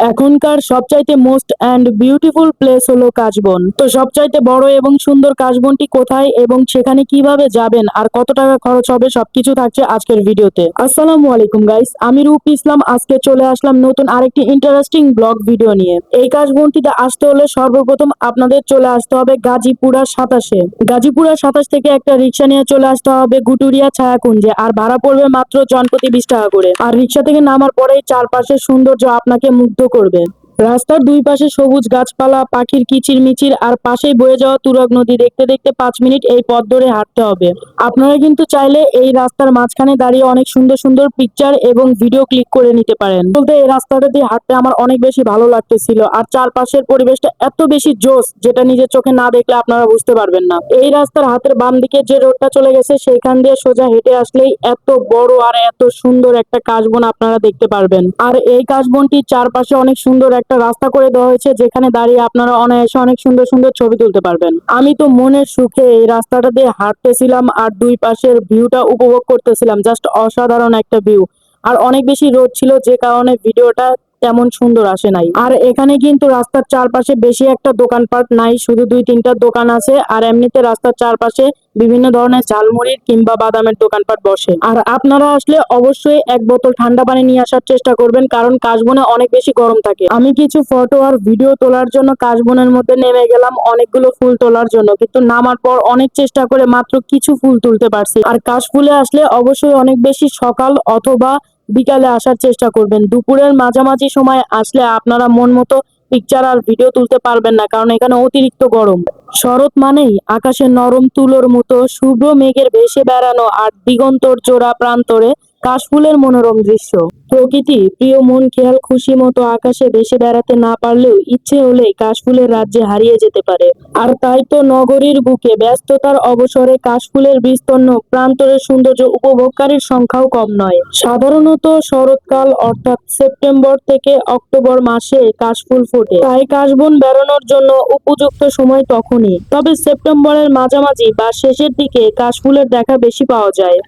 এখনকার সবচাইতে most and beautiful place হলো কাশবন। তো সবচাইতে বড় এবং সুন্দর কাশবনটি কোথায় এবং সেখানে কিভাবে যাবেন আর কত টাকা খরচ হবে সবকিছু থাকছে আজকের ভিডিওতে। আসসালামু আলাইকুম গাইস, আমি রূপ ইসলাম। আজকে চলে আসলাম নতুন আরেকটি ইন্টারেস্টিং ব্লগ ভিডিও নিয়ে। এই কাশবনটিতে আসতে হলে সর্বপ্রথম আপনাদের চলে আসতে হবে গাজীপুরা 27-এ। গাজীপুরা 27 থেকে একটা রিক্সা নিয়ে চলে আসতে হবে গুটুরিয়া ছায়াকুঞ্জে, আর ভাড়া পড়বে মাত্র জনপ্রতি 20 টাকা করে। আর রিক্সা থেকে নামার পরেই চারপাশের সৌন্দর্য আপনাকে মুগ্ধ করবে। রাস্তার দুই পাশে সবুজ গাছপালা, পাখির কিচিরমিচির, আর পাশেই বয়ে যাওয়া তুরাগ নদী দেখতে দেখতে 5 মিনিট এই পথ ধরে হাঁটতে হবে। আপনারা কিন্তু চাইলে এই রাস্তার মাঝখানে দাঁড়িয়ে অনেক সুন্দর সুন্দর পিকচার এবং ভিডিও ক্লিক করে নিতে পারেন। বলতে এই রাস্তাটা দিয়ে হাঁটতে আমার অনেক বেশি ভালো লাগতেছিল, আর চারপাশের পরিবেশটা এত বেশি জোস যেটা নিজের চোখে না দেখলে আপনারা বুঝতে পারবেন না। এই রাস্তার হাতের বাম দিকে যে রোডটা চলে গেছে সেইখান দিয়ে সোজা হেঁটে আসলেই এত বড় আর এত সুন্দর একটা কাশবন আপনারা দেখতে পারবেন। আর এই কাশবনটির চারপাশে অনেক সুন্দর একটা রাস্তা করে দেওয়া হয়েছে, যেখানে দাঁড়িয়ে আপনারা অনায়াসে অনেক সুন্দর সুন্দর ছবি তুলতে পারবেন। আমি তো মনের সুখে এই রাস্তাটা দিয়ে হাঁটতেছিলাম আর দুই পাশের ভিউটা উপভোগ করতেছিলাম। জাস্ট অসাধারণ একটা ভিউ। আর অনেক বেশি রোদ ছিল, যে কারণে ভিডিওটা তেমন সুন্দর আসে নাই। আর এখানে কিন্তু রাস্তার চারপাশে বেশি একটা দোকানপাট নাই, শুধু 2-3টা দোকান আছে। আর এমনিতে রাস্তার চারপাশে বিভিন্ন ধরনের ঝালমুড়ির কিংবা বাদামের দোকানপাট বসে। আর আপনারা আসলে অবশ্যই এক বোতল ঠান্ডা পানি নিয়ে আসার চেষ্টা করবেন, কারণ কাশবনে অনেক বেশি গরম থাকে। আমি কিছু ফটো আর ভিডিও তোলার জন্য কাশবনের মধ্যে নেমে গেলাম অনেকগুলো ফুল তোলার জন্য, কিন্তু নামার পর অনেক চেষ্টা করে মাত্র কিছু ফুল তুলতে পারছি। আর কাশফুলে আসলে অবশ্যই অনেক বেশি সকাল অথবা বিকালে আসার চেষ্টা করবেন। দুপুরের মাঝামাঝি সময় আসলে আপনারা মন মতো পিকচার আর ভিডিও তুলতে পারবেন না, কারণ এখানে অতিরিক্ত গরম। শরৎ মানেই আকাশে নরম তুলোর মতো শুভ্র মেঘের ভেসে বেড়ানো আর দিগন্তর জোড়া প্রান্তরে কাশফুলের মনোরম দৃশ্য। প্রকৃতি প্রিয় মন খেয়াল খুশি মতো আকাশে ভেসে বেড়াতে না পারলেও ইচ্ছে হলে কাশফুলের রাজ্যে হারিয়ে যেতে পারে। আর তাই তো নগরীর বুকে ব্যস্ততার অবসরে কাশফুলের বিস্তীর্ণ প্রান্তরের সৌন্দর্য উপভোগকারীর সংখ্যাও কম নয়। সাধারণত শরৎকাল অর্থাৎ সেপ্টেম্বর থেকে অক্টোবর মাসে কাশফুল ফোটে, তাই কাশবন বেড়ানোর জন্য উপযুক্ত সময় তখনই। তবে সেপ্টেম্বরের মাঝামাঝি বা শেষের দিকে কাশফুলের দেখা বেশি পাওয়া যায়।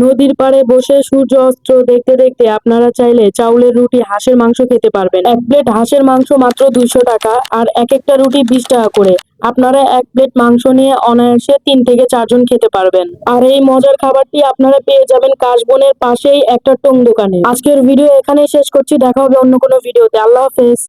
নদীর পাড়ে বসে সূর্য অস্ত দেখতে দেখতে আপনারা চাইলে চাউলের রুটি, হাঁসের মাংস খেতে পারবেন। এক প্লেট হাঁসের মাংস মাত্র 200 টাকা, আর এক একটা রুটি 20 টাকা করে। আপনারা এক প্লেট মাংস নিয়ে অনায়াসে 3 থেকে 4 জন খেতে পারবেন। আর এই মজার খাবারটি আপনারা পেয়ে যাবেন কাশবনের পাশেই একটা টং দোকানে। আজকের ভিডিও এখানেই শেষ করছি, দেখা হবে অন্য কোনো ভিডিওতে। আল্লাহ হাফেজ।